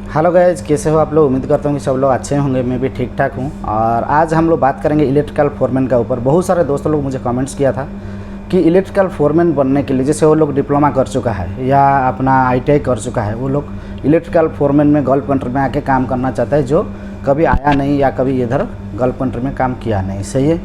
Hello guys, कैसे हो आप लोग। उम्मीद करता हूँ कि सब लोग अच्छे होंगे। मैं भी ठीक ठाक हूँ। और आज हम लोग बात करेंगे इलेक्ट्रिकल फोरमैन का ऊपर। बहुत सारे दोस्तों लोग मुझे कमेंट्स किया था कि इलेक्ट्रिकल फोरमैन बनने के लिए, जैसे वो लोग डिप्लोमा कर चुका है या अपना आईटीआई कर चुका है, वो लोग इलेक्ट्रिकल फोरमैन में गल्फ कंट्री में आके काम करना चाहता है, जो कभी आया नहीं या कभी इधर गल्फ कंट्री में काम किया नहीं। सही है।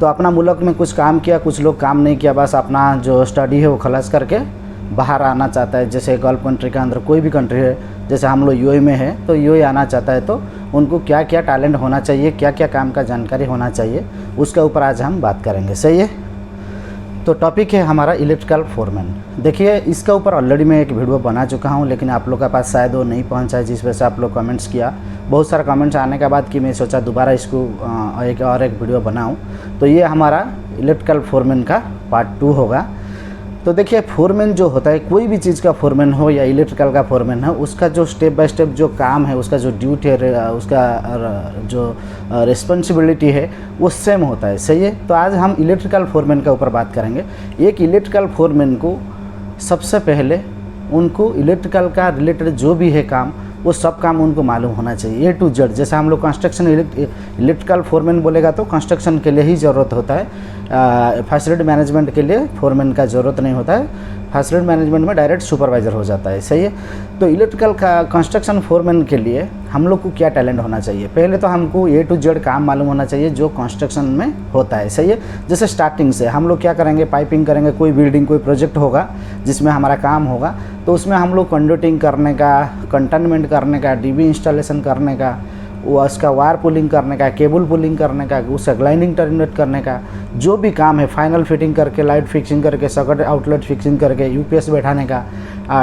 तो अपना मुल्क में कुछ काम किया, कुछ लोग काम नहीं किया, बस अपना जो स्टडी है वो खलास करके बाहर आना चाहता है। जैसे गल्फ कंट्री के अंदर कोई भी कंट्री है, जैसे हम लोग यूएई में है तो यूएई आना चाहता है, तो उनको क्या क्या टैलेंट होना चाहिए, क्या क्या काम का जानकारी होना चाहिए, उसके ऊपर आज हम बात करेंगे। सही है। तो टॉपिक है हमारा इलेक्ट्रिकल फोरमैन। देखिए, इसका ऊपर ऑलरेडी मैं एक वीडियो बना चुका हूं, लेकिन आप लोग के पास शायद वो नहीं पहुंचा है, जिस वजह से आप लोग कमेंट्स किया। बहुत सारा कमेंट्स आने के बाद कि मैं सोचा दोबारा इसको एक वीडियो बनाऊं। तो ये हमारा इलेक्ट्रिकल फोरमैन का पार्ट 2 होगा। तो देखिए, फोरमैन जो होता है, कोई भी चीज़ का फोरमैन हो या इलेक्ट्रिकल का फोरमैन हो, उसका जो स्टेप बाय स्टेप जो काम है, उसका जो ड्यूटी है, उसका जो रिस्पॉन्सिबिलिटी है, वो सेम होता है। सही है। तो आज हम इलेक्ट्रिकल फोरमैन के ऊपर बात करेंगे। एक इलेक्ट्रिकल फोरमैन को सबसे पहले उनको इलेक्ट्रिकल का रिलेटेड जो भी है काम, वो सब काम उनको मालूम होना चाहिए, A to Z। जैसे हम लोग कंस्ट्रक्शन इलेक्ट्रिकल फोरमैन बोलेगा तो कंस्ट्रक्शन के लिए ही ज़रूरत होता है। फैसिलिटी मैनेजमेंट के लिए फोरमैन का ज़रूरत नहीं होता है। फैसिलिटी मैनेजमेंट में डायरेक्ट सुपरवाइज़र हो जाता है। सही है। तो इलेक्ट्रिकल का कंस्ट्रक्शन फोरमैन के लिए हम लोग को क्या टैलेंट होना चाहिए? पहले तो हमको A to Z काम मालूम होना चाहिए जो कंस्ट्रक्शन में होता है। सही है। जैसे स्टार्टिंग से हम लोग क्या करेंगे, पाइपिंग करेंगे, कोई बिल्डिंग कोई प्रोजेक्ट होगा जिसमें हमारा काम होगा, तो उसमें हम लोग कंडक्टिंग करने का, कंटेनमेंट करने का, डीबी इंस्टॉलेशन करने का, वो उसका वायर पुलिंग करने का, केबल पुलिंग करने का, उसका ग्लाइंडिंग टर्मिनेट करने का, जो भी काम है, फाइनल फिटिंग करके, लाइट फिक्सिंग करके, सर्किट आउटलेट फिक्सिंग करके, यूपीएस बैठाने का,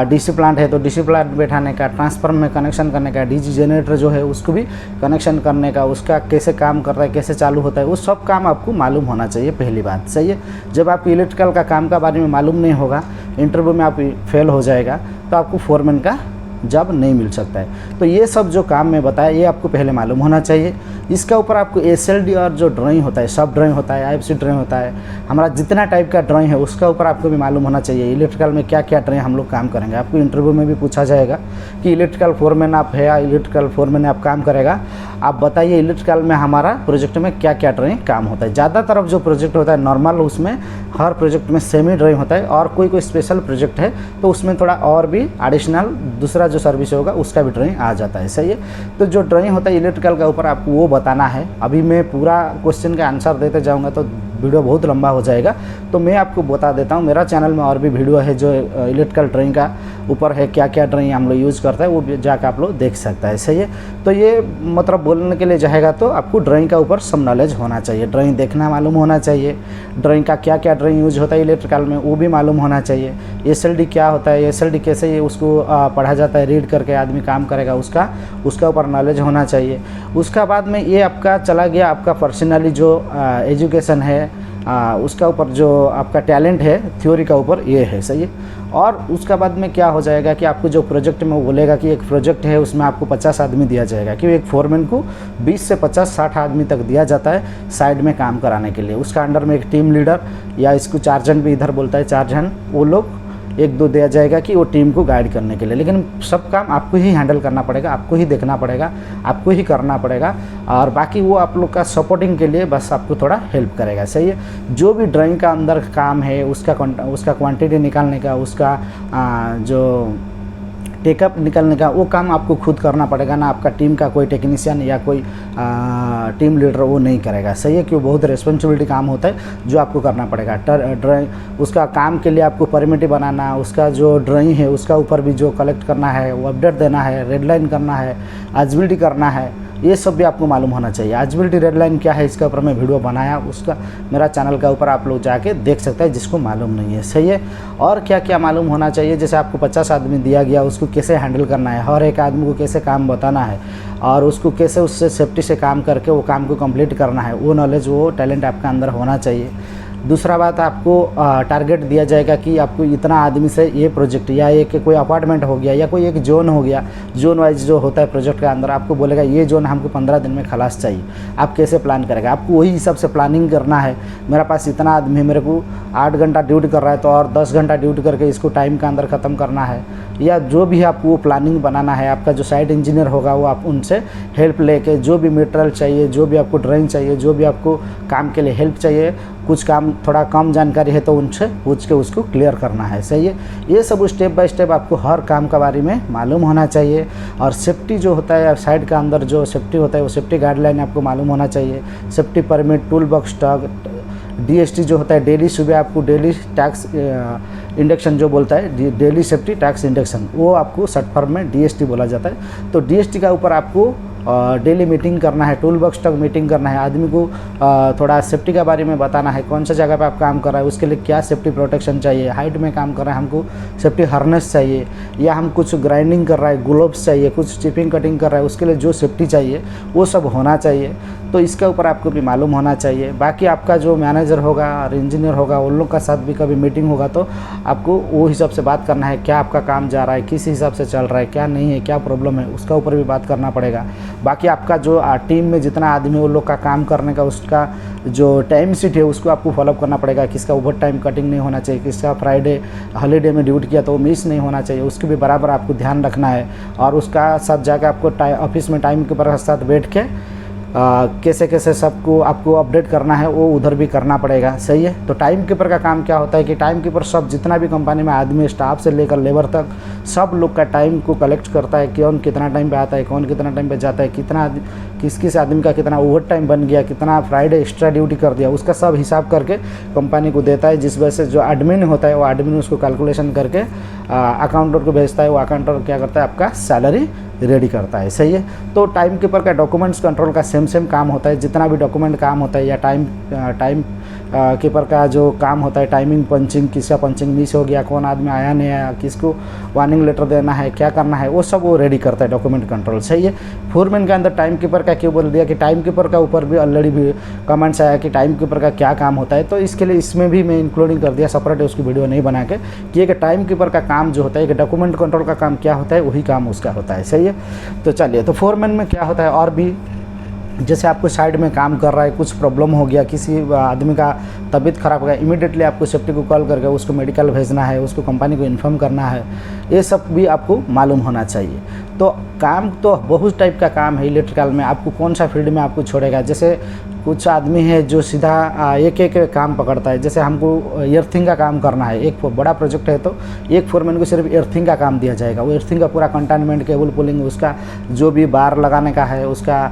डीसी प्लांट है तो डीसी प्लांट बैठाने का, ट्रांसफार्मर में कनेक्शन करने का, डीसी जनरेटर जो है उसको भी कनेक्शन करने का, उसका कैसे काम करता है, कैसे चालू होता है, वो सब काम आपको मालूम होना चाहिए। पहली बात। सही है। जब आपको इलेक्ट्रिकल का काम का बारे में मालूम नहीं होगा, इंटरव्यू में आप फेल हो जाएगा, तो आपको फोरमैन का जॉब नहीं मिल सकता है। तो ये सब जो काम मैं बताया, ये आपको पहले मालूम होना चाहिए। इसका ऊपर आपको एसएलडी और जो ड्राइंग होता है, सब ड्राइंग होता है, आईएफसी ड्राइंग होता है, हमारा जितना टाइप का ड्राइंग है उसका ऊपर आपको भी मालूम होना चाहिए। इलेक्ट्रिकल में क्या क्या ड्राइंग हम लोग काम करेंगे, आपको इंटरव्यू में भी पूछा जाएगा कि इलेक्ट्रिकल फोरमैन आप है या इलेक्ट्रिकल फोरमैन आप काम करेगा, आप बताइए इलेक्ट्रिकल में हमारा प्रोजेक्ट में क्या क्या ड्राइंग काम होता है। ज़्यादातर जो प्रोजेक्ट होता है नॉर्मल, उसमें हर प्रोजेक्ट में सेमी ड्राइंग होता है, और कोई कोई स्पेशल प्रोजेक्ट है तो उसमें थोड़ा और भी एडिशनल दूसरा जो सर्विस होगा उसका भी ड्राइंग आ जाता है। सही है। तो जो ड्राइंग होता है इलेक्ट्रिकल का ऊपर आपको वो बताना है। अभी मैं पूरा क्वेश्चन का आंसर देते जाऊंगा तो वीडियो बहुत लंबा हो जाएगा, तो मैं आपको बता देता हूँ। मेरा चैनल में और भी वीडियो है जो इलेक्ट्रिकल ड्राइंग का ऊपर है, क्या क्या ड्राइंग हम लोग यूज़ करता है, वो भी जाकर आप लोग देख सकता है। सही है। तो ये मतलब बोलने के लिए जाएगा तो आपको ड्राइंग का ऊपर सब नॉलेज होना चाहिए, ड्राइंग देखना मालूम होना चाहिए, ड्राइंग का क्या क्या ड्राइंग यूज होता है इलेक्ट्रिकल में वो भी मालूम होना चाहिए। एसएलडी क्या होता है, एसएलडी कैसे उसको पढ़ा जाता है, रीड करके आदमी काम करेगा, उसका ऊपर नॉलेज होना चाहिए। उसका बाद में ये आपका चला गया आपका पर्सनली जो एजुकेशन है, उसका ऊपर जो आपका टैलेंट है थ्योरी का ऊपर ये है। सही है। और उसका बाद में क्या हो जाएगा कि आपको जो प्रोजेक्ट में वो बोलेगा कि एक प्रोजेक्ट है उसमें आपको 50 आदमी दिया जाएगा, कि एक फोरमैन को 20 से 50-60 आदमी तक दिया जाता है साइड में काम कराने के लिए। उसका अंडर में एक टीम लीडर या इसको चार्जन भी इधर बोलता है, चार्जन, वो लोग 1-2 दिया जाएगा कि वो टीम को गाइड करने के लिए। लेकिन सब काम आपको ही हैंडल करना पड़ेगा, आपको ही देखना पड़ेगा, आपको ही करना पड़ेगा, और बाकी वो आप लोग का सपोर्टिंग के लिए बस आपको थोड़ा हेल्प करेगा। सही है। जो भी ड्राइंग का अंदर काम है उसका क्वांटिटी निकालने का, उसका जो टेकअप निकालने का, वो काम आपको खुद करना पड़ेगा ना। आपका टीम का कोई टेक्नीशियन या कोई टीम लीडर वो नहीं करेगा। सही है। कि वो बहुत रिस्पॉन्सिबिलिटी काम होता है जो आपको करना पड़ेगा। ड्राइंग उसका काम के लिए आपको परमिट बनाना, उसका जो ड्राइंग है उसका ऊपर भी जो कलेक्ट करना है, वो अपडेट देना है, रेडलाइन करना है, एजिबिलिटी करना है, ये सब भी आपको मालूम होना चाहिए। एजिबिलिटी रेडलाइन क्या है इसके ऊपर मैं वीडियो बनाया, उसका मेरा चैनल का ऊपर आप लोग जाके देख सकते हैं जिसको मालूम नहीं है। सही है। और क्या क्या मालूम होना चाहिए, जैसे आपको 50 आदमी दिया गया, उसको कैसे हैंडल करना है, हर एक आदमी को कैसे काम बताना है, और उसको कैसे उससे सेफ्टी से काम करके वो काम को कंप्लीट करना है, वो नॉलेज, वो टैलेंट आपका अंदर होना चाहिए। दूसरा बात, आपको टारगेट दिया जाएगा कि आपको इतना आदमी से ये प्रोजेक्ट या एक कोई अपार्टमेंट हो गया या कोई एक जोन हो गया, जोन वाइज जो होता है प्रोजेक्ट के अंदर आपको बोलेगा ये जोन हमको 15 दिन में खलास चाहिए। आप कैसे प्लान करेगा? आपको वही हिसाब से प्लानिंग करना है। मेरे पास इतना आदमी है, मेरे को 8 घंटा ड्यूटी कर रहा है तो और 10 घंटा ड्यूटी करके इसको टाइम के अंदर ख़त्म करना है, या जो भी आपको वो प्लानिंग बनाना है। आपका जो साइट इंजीनियर होगा वो आप उनसे हेल्प लेके जो भी मटेरियल चाहिए, जो भी आपको ड्राइंग चाहिए, जो भी आपको काम के लिए हेल्प चाहिए, कुछ काम थोड़ा कम जानकारी है तो उनसे पूछ के उसको क्लियर करना है। सही है, ये सब स्टेप बाय स्टेप आपको हर काम के बारे में मालूम होना चाहिए। और सेफ्टी जो होता है साइट के अंदर जो सेफ्टी होता है वो सेफ्टी गाइडलाइन आपको मालूम होना चाहिए। Safety permit, tool box stock, DST जो होता है डेली, सुबह आपको डेली टैक्स इंडक्शन जो बोलता है डेली सेफ्टी टैक्स इंडक्शन, वो आपको शॉर्ट फॉर्म में DST बोला जाता है। तो DST का ऊपर आपको डेली मीटिंग करना है, टूल बॉक्स तक मीटिंग करना है, आदमी को थोड़ा सेफ्टी के बारे में बताना है, कौन सा जगह पे आप काम कर रहे हैं उसके लिए क्या सेफ्टी प्रोटेक्शन चाहिए, हाइट में काम कर रहे हैं हमको सेफ्टी हार्नेस चाहिए, या हम कुछ ग्राइंडिंग कर रहे हैं ग्लोव्स चाहिए, कुछ चिपिंग कटिंग कर रहा है उसके लिए जो सेफ्टी चाहिए वो सब होना चाहिए। तो इसके ऊपर आपको भी मालूम होना चाहिए। बाकी आपका जो मैनेजर होगा और इंजीनियर होगा उन लोग का साथ भी कभी मीटिंग होगा तो आपको वो हिसाब से बात करना है, क्या आपका काम जा रहा है, किस हिसाब से चल रहा है, क्या नहीं है, क्या प्रॉब्लम है, उसका ऊपर भी बात करना पड़ेगा। बाकी आपका जो टीम में जितना आदमी है उन लोग का काम करने का उसका जो टाइम शीट है उसको आपको फॉलोअप करना पड़ेगा। किसका ओवर टाइम कटिंग नहीं होना चाहिए, किसका फ्राइडे हॉलीडे में ड्यूटी किया तो वो मिस नहीं होना चाहिए, उसके भी बराबर आपको ध्यान रखना है। और उसका साथ जाकर आपको ऑफिस में टाइम के पर साथ बैठ के कैसे कैसे सबको आपको अपडेट करना है वो उधर भी करना पड़ेगा। सही है। तो टाइम कीपर का काम क्या होता है कि टाइम कीपर सब जितना भी कंपनी में आदमी स्टाफ से लेकर लेबर तक सब लोग का टाइम को कलेक्ट करता है, कौन कितना टाइम पे आता है, कौन कितना टाइम पे जाता है, कितना किस किस आदमी का कितना ओवर टाइम बन गया, कितना फ्राइडे एक्स्ट्रा ड्यूटी कर दिया, उसका सब हिसाब करके कंपनी को देता है। जिस वजह से जो एडमिन होता है वो एडमिन उसको कैलकुलेशन करके अकाउंटर को भेजता है, वो अकाउंटर क्या करता है आपका सैलरी रेडी करता है। सही है। तो टाइम कीपर का डॉक्यूमेंट्स कंट्रोल का सेम काम होता है, जितना भी डॉक्यूमेंट काम होता है या टाइम कीपर का जो काम होता है, टाइमिंग पंचिंग, किसका पंचिंग मिस हो गया, कौन आदमी आया नहीं आया, किसको वार्निंग लेटर देना है, क्या करना है, वो सब वो रेडी करता है डॉक्यूमेंट कंट्रोल। सही है। फोरमैन के अंदर टाइम कीपर का क्यों बोल दिया कि टाइम कीपर का ऊपर भी ऑलरेडी भी कमेंट्स आया कि टाइम कीपर का क्या काम होता है, तो इसके लिए इसमें भी मैं इंक्लूडिंग कर दिया सेपरेट उसकी वीडियो नहीं बना के कि एक टाइम कीपर का काम जो होता है, एक डॉक्यूमेंट कंट्रोल का काम क्या होता है वही काम उसका होता है। सही है। तो चलिए, तो फोरमैन में क्या होता है, और भी जैसे आपको साइड में काम कर रहा है, कुछ प्रॉब्लम हो गया, किसी आदमी का तबीयत खराब हो गया, इमीडिएटली आपको सेफ्टी को कॉल करके उसको मेडिकल भेजना है, उसको कंपनी को इन्फॉर्म करना है, ये सब भी आपको मालूम होना चाहिए। तो काम तो बहुत टाइप का काम है इलेक्ट्रिकल में, आपको कौन सा फील्ड में आपको छोड़ेगा। जैसे कुछ आदमी है जो सीधा एक एक काम पकड़ता है, जैसे हमको एर्थिंग का काम करना है, एक बड़ा प्रोजेक्ट है तो एक फोरमैन को सिर्फ एर्थिंग का काम दिया जाएगा, वो एर्थिंग का पूरा कंटेनमेंट, केबल पुलिंग, उसका जो भी बार लगाने का है, उसका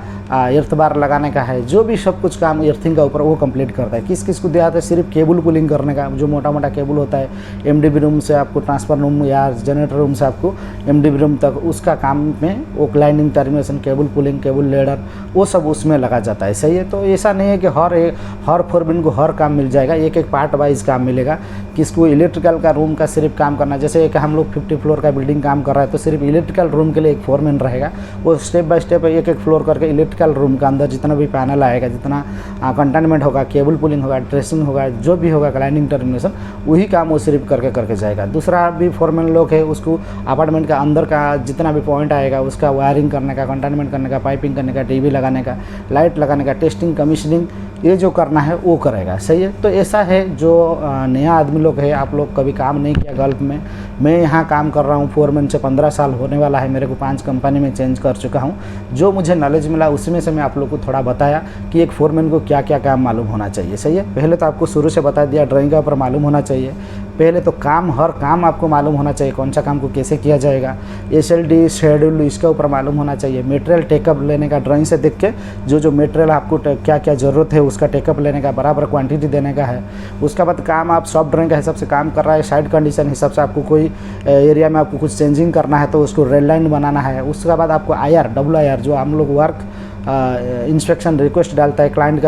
एर्थ बार लगाने का है, जो भी सब कुछ काम एर्थिंग का ऊपर वो कंप्लीट करता है। किस किस को दिया जाता है, सिर्फ केबल पुलिंग करने का, जो मोटा मोटा केबल होता है MDB रूम से आपको ट्रांसफर रूम या जनरेटर रूम से आपको MDB रूम तक, उसका काम में वो क्लाइनिंग termination, cable pulling, cable ladder, वो सब उसमें लगा जाता है। सही है। तो ऐसा नहीं है कि हर फोरमैन को हर काम मिल जाएगा, एक एक पार्ट वाइज काम मिलेगा। किसको इलेक्ट्रिकल का रूम का सिर्फ काम करना, जैसे एक हम लोग 50 फ्लोर का बिल्डिंग काम कर रहा है तो सिर्फ इलेक्ट्रिकल रूम के लिए एक फोरमैन रहेगा, वो स्टेप बाय स्टेप एक एक फ्लोर करके इलेक्ट्रिकल रूम के अंदर जितना भी पैनल आएगा, जितना कंटेनमेंट होगा, केबल पुलिंग होगा, ट्रेसिंग होगा, जो भी होगा क्लाइनिंग टर्मिनेशन, वही काम वो सिर्फ करके जाएगा। दूसरा भी फोरमैन लोग है, उसको अपार्टमेंट का अंदर का जितना भी पॉइंट आएगा उसका वायरिंग करने का, कंटेनमेंट करने का, पाइपिंग करने का, टीवी लगाने का, लाइट लगाने का, टेस्टिंग, कमीशनिंग, ये जो करना है वो करेगा। सही है। तो ऐसा है जो नया आदमी लोग है, आप लोग कभी काम नहीं किया गल्फ में, मैं यहाँ काम कर रहा हूँ फोरमैन से 15 साल होने वाला है, मेरे को 5 कंपनी में चेंज कर चुका हूँ। जो मुझे नॉलेज मिला उसमें से मैं आप लोग को थोड़ा बताया कि एक फोरमैन को क्या क्या काम मालूम होना चाहिए। सही है। पहले तो आपको शुरू से बता दिया ड्राइंग का ऊपर मालूम होना चाहिए, पहले तो काम हर काम आपको मालूम होना चाहिए, कौन सा काम को कैसे किया जाएगा, SLD शेड्यूल इसका ऊपर मालूम होना चाहिए, मटेरियल टेकअप लेने का, ड्राइंग से देख के जो मटेरियल आपको क्या क्या ज़रूरत है उसका टेकअप लेने का, बराबर क्वांटिटी देने का है। उसके बाद काम आप सॉफ्ट ड्राइंग के हिसाब से काम कर रहा है, साइड कंडीशन हिसाब से आपको कोई एरिया में आपको कुछ चेंजिंग करना है तो उसको रेड लाइन बनाना है। उसके बाद आपको WIR जो हम लोग वर्क इंस्पेक्शन रिक्वेस्ट डालता है क्लाइंट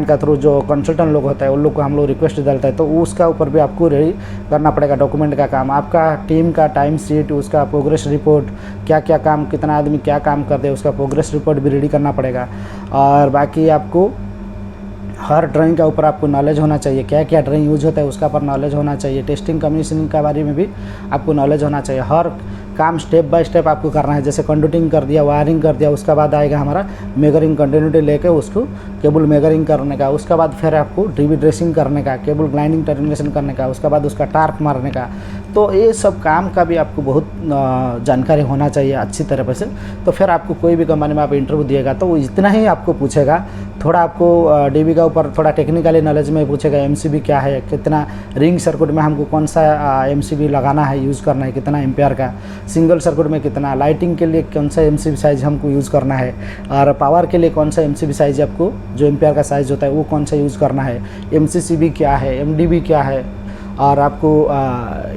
का थ्रू जो कंसल्टेंट लोग होता है उन लोग को हम लोग रिक्वेस्ट डालता है, तो उसका ऊपर भी आपको रेडी करना पड़ेगा डॉक्यूमेंट का काम, आपका टीम का टाइम शीट, उसका प्रोग्रेस रिपोर्ट, क्या क्या काम, कितना आदमी क्या काम कर दे, उसका प्रोग्रेस रिपोर्ट भी रेडी करना पड़ेगा। और बाकी आपको हर ड्राइंग का ऊपर आपको नॉलेज होना चाहिए, क्या क्या ड्राइंग यूज होता है उसका पर नॉलेज होना चाहिए। टेस्टिंग कमीशनिंग के बारे में भी आपको नॉलेज होना चाहिए। हर काम स्टेप बाय स्टेप आपको करना है। जैसे कंडक्टिंग कर दिया, वायरिंग कर दिया, उसके बाद आएगा हमारा मेजरिंग, कंटिन्यूटी लेके उसको केबल मेजरिंग करने का, उसके बाद फिर आपको डीबी ड्रेसिंग करने का, केबल ग्राइंडिंग टर्मिनेशन करने का, उसके बाद उसका टार्क मारने का। तो ये सब काम का भी आपको बहुत जानकारी होना चाहिए अच्छी तरह से। तो फिर आपको कोई भी कंपनी में आप इंटरव्यू दिएगा तो वो इतना ही आपको पूछेगा। थोड़ा आपको डीबी का ऊपर थोड़ा टेक्निकली नॉलेज में पूछेगा, एमसीबी क्या है, कितना रिंग सर्किट में हमको कौन सा एमसीबी लगाना है, यूज़ करना है, कितना एम्पियर का, सिंगल सर्किट में कितना, लाइटिंग के लिए कौन सा एमसीबी साइज़ हमको यूज़ करना है, और पावर के लिए कौन सा एमसीबी साइज़ आपको जो एम्पियर का साइज़ होता है वो कौन सा यूज़ करना है, एमसीसीबी क्या है, एमडीबी क्या है, और आपको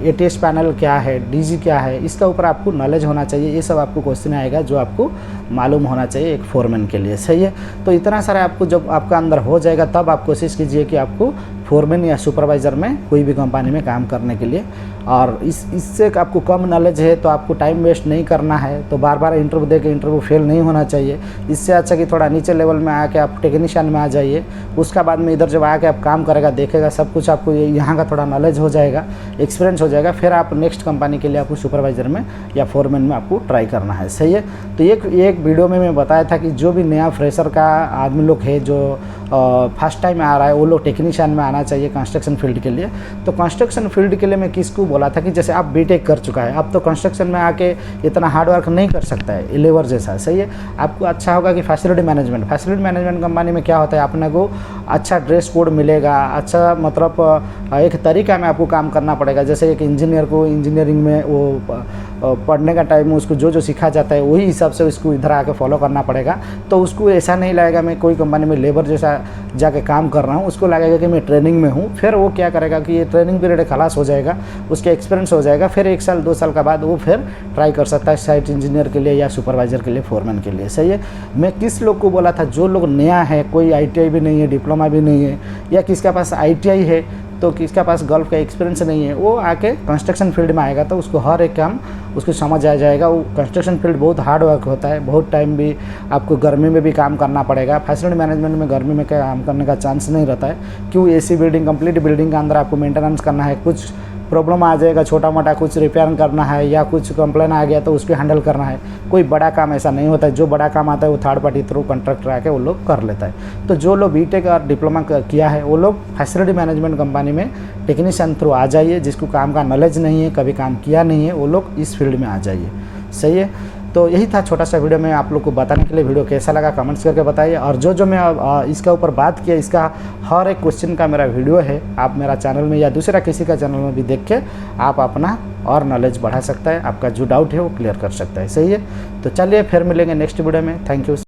एटीएस पैनल क्या है, डीजी क्या है, इसका ऊपर आपको नॉलेज होना चाहिए। ये सब आपको क्वेश्चन आएगा जो आपको मालूम होना चाहिए एक फोरमैन के लिए। सही है। तो इतना सारा आपको जब आपका अंदर हो जाएगा तब आप कोशिश कीजिए कि आपको फोरमैन या सुपरवाइज़र में कोई भी कंपनी में काम करने के लिए। और इससे आपको कम नॉलेज है तो आपको टाइम वेस्ट नहीं करना है, तो बार बार इंटरव्यू दे के इंटरव्यू फेल नहीं होना चाहिए। इससे अच्छा कि थोड़ा नीचे लेवल में आके आप टेक्नीशियन में आ जाइए। उसका बाद में इधर जब आके आप काम करेगा, देखेगा सब कुछ, आपको यहाँ का थोड़ा नॉलेज हो जाएगा, एक्सपीरियंस हो जाएगा, फिर आप नेक्स्ट कंपनी के लिए आपको सुपरवाइज़र में या फोरमैन में आपको ट्राई करना है। सही है। तो एक वीडियो में मैं बताया था कि जो भी नया फ्रेशर का आदमी लोग है जो फर्स्ट टाइम आ रहा है वो लोग टेक्नीशियन में आना चाहिए कंस्ट्रक्शन फील्ड के लिए। तो कंस्ट्रक्शन फील्ड के लिए मैं किसको बोला था कि जैसे आप बीटेक कर चुका है, अब तो कंस्ट्रक्शन में आके इतना हार्ड वर्क नहीं कर सकता है लेबर जैसा। सही है। आपको अच्छा होगा कि फैसिलिटी मैनेजमेंट कंपनी में क्या होता है, अपने को अच्छा ड्रेस कोड मिलेगा, अच्छा मतलब एक तरीका में आपको काम करना पड़ेगा। जैसे एक इंजीनियर को इंजीनियरिंग में वो पढ़ने का टाइम में उसको जो सिखा जाता है वही हिसाब से उसको इधर आके फॉलो करना पड़ेगा। तो उसको ऐसा नहीं लगेगा मैं कोई कंपनी में लेबर जैसा जाके काम कर रहा हूँ, उसको लगेगा कि मैं ट्रेनिंग में हूँ। फिर वो क्या करेगा कि ये ट्रेनिंग पीरियड खलास हो जाएगा, उसके एक्सपीरियंस हो जाएगा, फिर 1 साल 2 साल का बाद वो फिर ट्राई कर सकता है साइट इंजीनियर के लिए या सुपरवाइज़र के लिए, फोरमैन के लिए। सही है। मैं किस लोग को बोला था, जो लोग नया है, कोई ITI भी नहीं है, डिप्लोमा भी नहीं है, या किसके पास ITI है तो किसके पास गल्फ का एक्सपीरियंस नहीं है, वो आके कंस्ट्रक्शन फील्ड में आएगा तो उसको हर एक काम उसको समझ आ जाएगा। वो कंस्ट्रक्शन फील्ड बहुत हार्ड वर्क होता है, बहुत टाइम भी आपको गर्मी में भी काम करना पड़ेगा। फैसिलिटी मैनेजमेंट में गर्मी में काम करने का चांस नहीं रहता है, क्यों AC बिल्डिंग, कंप्लीट बिल्डिंग के अंदर आपको मेंटेनेंस करना है, कुछ प्रॉब्लम आ जाएगा छोटा मोटा, कुछ रिपेयर करना है या कुछ कंप्लेन आ गया तो उसको हैंडल करना है। कोई बड़ा काम ऐसा नहीं होता है, जो बड़ा काम आता है वो थर्ड पार्टी थ्रू कॉन्ट्रैक्टर आके वो लोग कर लेता है। तो जो लोग बीटेक और डिप्लोमा किया है वो लोग फैसिलिटी मैनेजमेंट कंपनी में टेक्नीशियन थ्रू आ जाइए। जिसको काम का नॉलेज नहीं है, कभी काम किया नहीं है, वो लोग इस फील्ड में आ जाइए। सही है। तो यही था छोटा सा वीडियो में आप लोग को बताने के लिए। वीडियो कैसा लगा कमेंट्स करके बताइए। और जो मैं इसका ऊपर बात किया, इसका हर एक क्वेश्चन का मेरा वीडियो है, आप मेरा चैनल में या दूसरा किसी का चैनल में भी देख के आप अपना और नॉलेज बढ़ा सकता है, आपका जो डाउट है वो क्लियर कर सकता है। सही है। तो चलिए फिर मिलेंगे नेक्स्ट वीडियो में। Thank you.